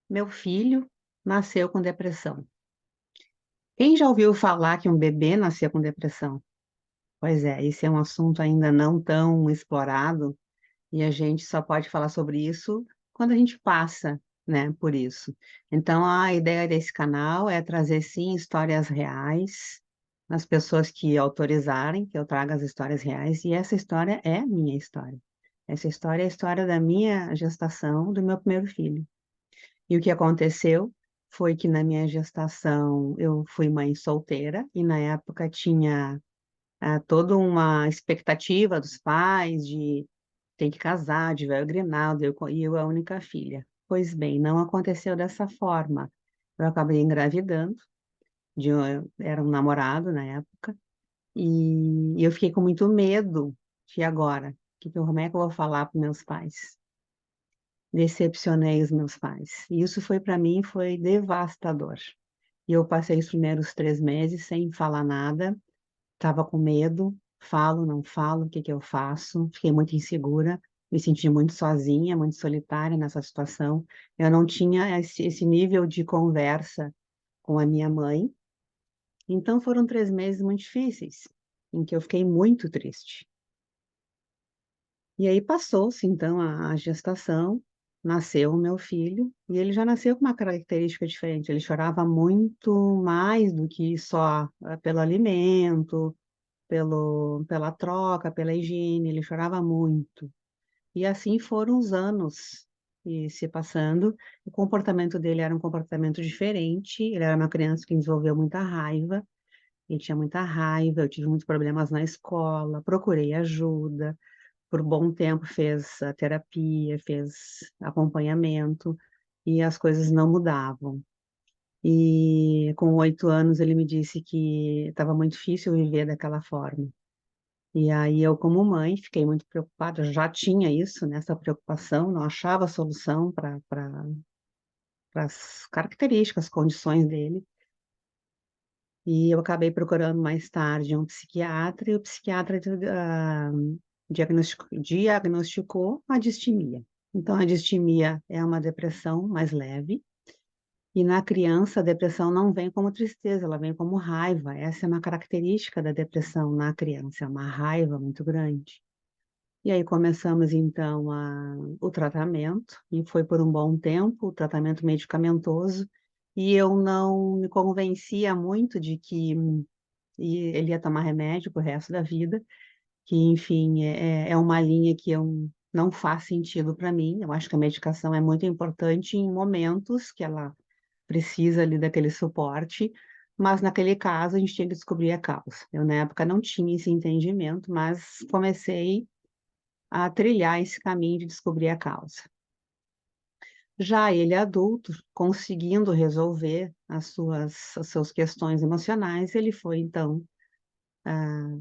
Meu filho nasceu com depressão. Quem já ouviu falar que um bebê nasceu com depressão? Pois é, esse é um assunto ainda não tão explorado e a gente só pode falar sobre isso quando a gente passa, né, por isso. Então, a ideia desse canal é trazer, sim, histórias reais, as pessoas que autorizarem que eu traga as histórias reais, e essa história é minha história. Essa história é a história da minha gestação, do meu primeiro filho. E o que aconteceu foi que na minha gestação eu fui mãe solteira e na época tinha, toda uma expectativa dos pais de tem que casar, de véu grinalda, e eu a única filha. Pois bem, não aconteceu dessa forma. Eu acabei engravidando, era um namorado na época, e eu fiquei com muito medo de agora, como é que eu vou falar para meus pais? Decepcionei os meus pais. E isso foi para mim foi devastador. E eu passei os primeiros 3 meses sem falar nada, estava com medo, falo, não falo, o que que eu faço? Fiquei muito insegura, me senti muito sozinha, muito solitária nessa situação. Eu não tinha esse nível de conversa com a minha mãe, então foram 3 meses muito difíceis, em que eu fiquei muito triste. E aí passou-se então a gestação, nasceu o meu filho, e ele já nasceu com uma característica diferente, ele chorava muito mais do que só, pelo alimento, pela troca, pela higiene, ele chorava muito. E assim foram os anos se passando, o comportamento dele era um comportamento diferente, ele era uma criança que desenvolveu muita raiva, ele tinha muita raiva, eu tive muitos problemas na escola, procurei ajuda, por bom tempo fez a terapia, fez acompanhamento, e as coisas não mudavam. E com 8 anos ele me disse que estava muito difícil viver daquela forma. E aí eu como mãe fiquei muito preocupada, já tinha isso, né, essa preocupação, não achava solução para as características, condições dele. E eu acabei procurando mais tarde um psiquiatra, e o psiquiatra diagnosticou a distimia. Então a distimia é uma depressão mais leve, e na criança a depressão não vem como tristeza, ela vem como raiva, essa é uma característica da depressão na criança, é uma raiva muito grande. E aí começamos então o tratamento, e foi por um bom tempo, o tratamento medicamentoso, e eu não me convencia muito de que ele ia tomar remédio para o resto da vida, que enfim, é uma linha que eu não faz sentido para mim, eu acho que a medicação é muito importante em momentos que ela precisa ali daquele suporte, mas naquele caso a gente tinha que descobrir a causa. Eu na época não tinha esse entendimento, mas comecei a trilhar esse caminho de descobrir a causa. Já ele adulto, conseguindo resolver as suas questões emocionais, ele foi então,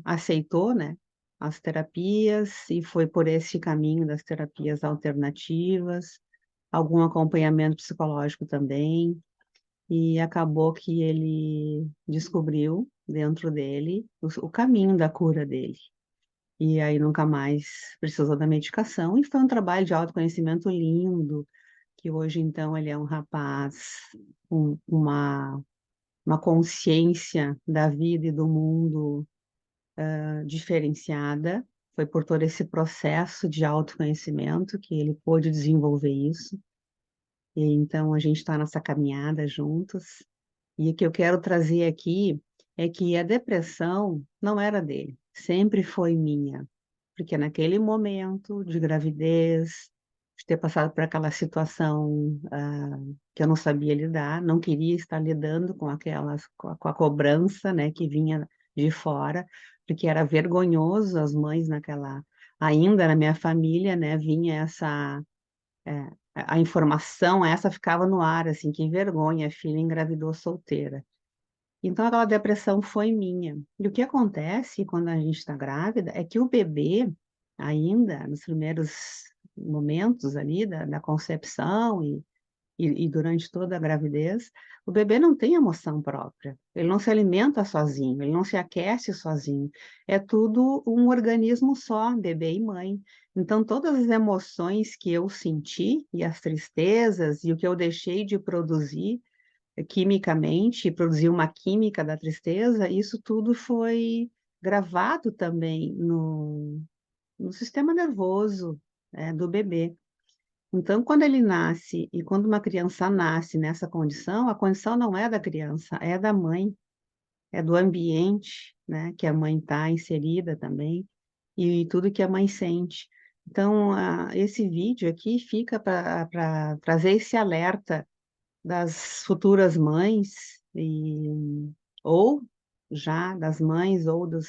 aceitou, né, as terapias e foi por esse caminho das terapias alternativas, algum acompanhamento psicológico também, e acabou que ele descobriu dentro dele o caminho da cura dele. E aí nunca mais precisou da medicação, e foi um trabalho de autoconhecimento lindo, que hoje então ele é um rapaz com uma consciência da vida e do mundo, diferenciada. Foi por todo esse processo de autoconhecimento que ele pôde desenvolver isso, e então a gente está nessa caminhada juntos. E o que eu quero trazer aqui é que a depressão não era dele, sempre foi minha. Porque naquele momento de gravidez, de ter passado por aquela situação, que eu não sabia lidar, não queria estar lidando com com a cobrança, né, que vinha de fora, porque era vergonhoso as mães ainda na minha família, né, vinha a informação essa ficava no ar, assim: "Que vergonha, a filha engravidou solteira". Então aquela depressão foi minha. E o que acontece quando a gente está grávida é que o bebê, ainda nos primeiros momentos ali da concepção e durante toda a gravidez, o bebê não tem emoção própria, ele não se alimenta sozinho, ele não se aquece sozinho, é tudo um organismo só, bebê e mãe. Então todas as emoções que eu senti, e as tristezas, e o que eu deixei de produzir, quimicamente, produzir uma química da tristeza, isso tudo foi gravado também no sistema nervoso, do bebê. Então, quando ele nasce e quando uma criança nasce nessa condição, a condição não é da criança, é da mãe, é do ambiente, né, que a mãe está inserida também, e tudo que a mãe sente. Então, esse vídeo aqui fica para trazer esse alerta das futuras mães ou já das mães ou dos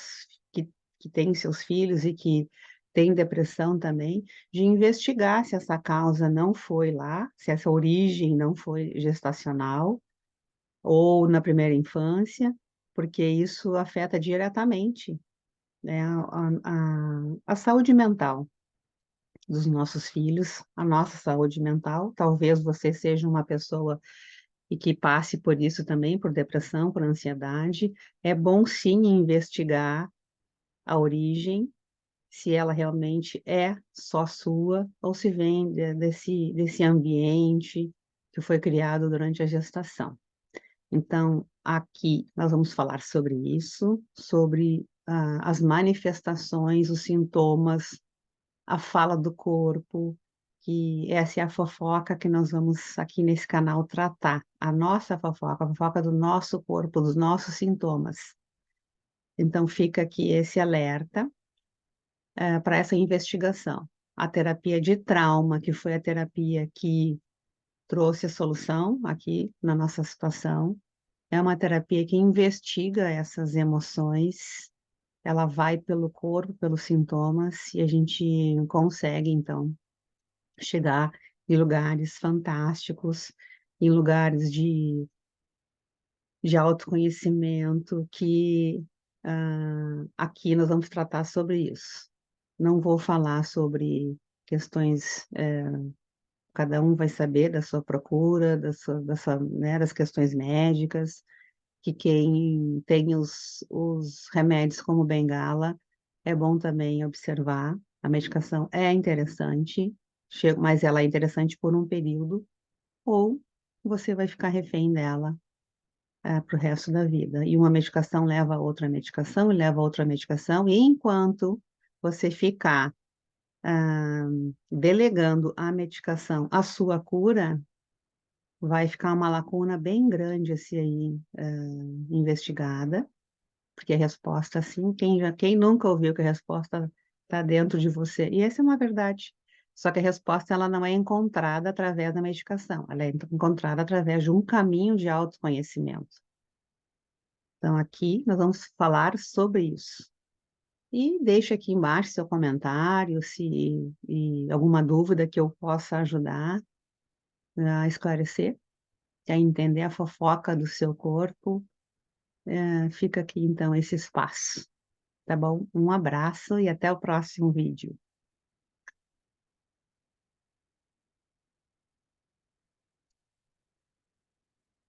que que têm seus filhos e que têm depressão também, de investigar se essa causa não foi lá, se essa origem não foi gestacional ou na primeira infância, porque isso afeta diretamente, né, a saúde mental dos nossos filhos, a nossa saúde mental. Talvez você seja uma pessoa e que passe por isso também, por depressão, por ansiedade, é bom sim investigar a origem, se ela realmente é só sua ou se vem desse ambiente que foi criado durante a gestação. Então, aqui nós vamos falar sobre isso, sobre, as manifestações, os sintomas, a fala do corpo, que essa é a fofoca que nós vamos aqui nesse canal tratar, a nossa fofoca, a fofoca do nosso corpo, dos nossos sintomas. Então fica aqui esse alerta, para essa investigação. A terapia de trauma, que foi a terapia que trouxe a solução aqui na nossa situação, é uma terapia que investiga essas emoções, ela vai pelo corpo, pelos sintomas, e a gente consegue então chegar em lugares fantásticos, em lugares de autoconhecimento que, aqui nós vamos tratar sobre isso. Não vou falar sobre questões, cada um vai saber da sua procura, da sua, né, das questões médicas, que quem tem os remédios como bengala, é bom também observar. A medicação é interessante, mas ela é interessante por um período, ou você vai ficar refém dela, para o resto da vida. E uma medicação leva a outra medicação, e leva a outra medicação, e enquanto você ficar, ah, delegando a medicação à sua cura, vai ficar uma lacuna bem grande a ser aí, investigada. Porque a resposta, assim, quem nunca ouviu que a resposta está dentro de você? E essa é uma verdade. Só que a resposta ela não é encontrada através da medicação, ela é encontrada através de um caminho de autoconhecimento. Então aqui nós vamos falar sobre isso. E deixe aqui embaixo seu comentário, se e alguma dúvida que eu possa ajudar a esclarecer, a entender a fofoca do seu corpo, fica aqui então esse espaço. Tá bom? Um abraço e até o próximo vídeo.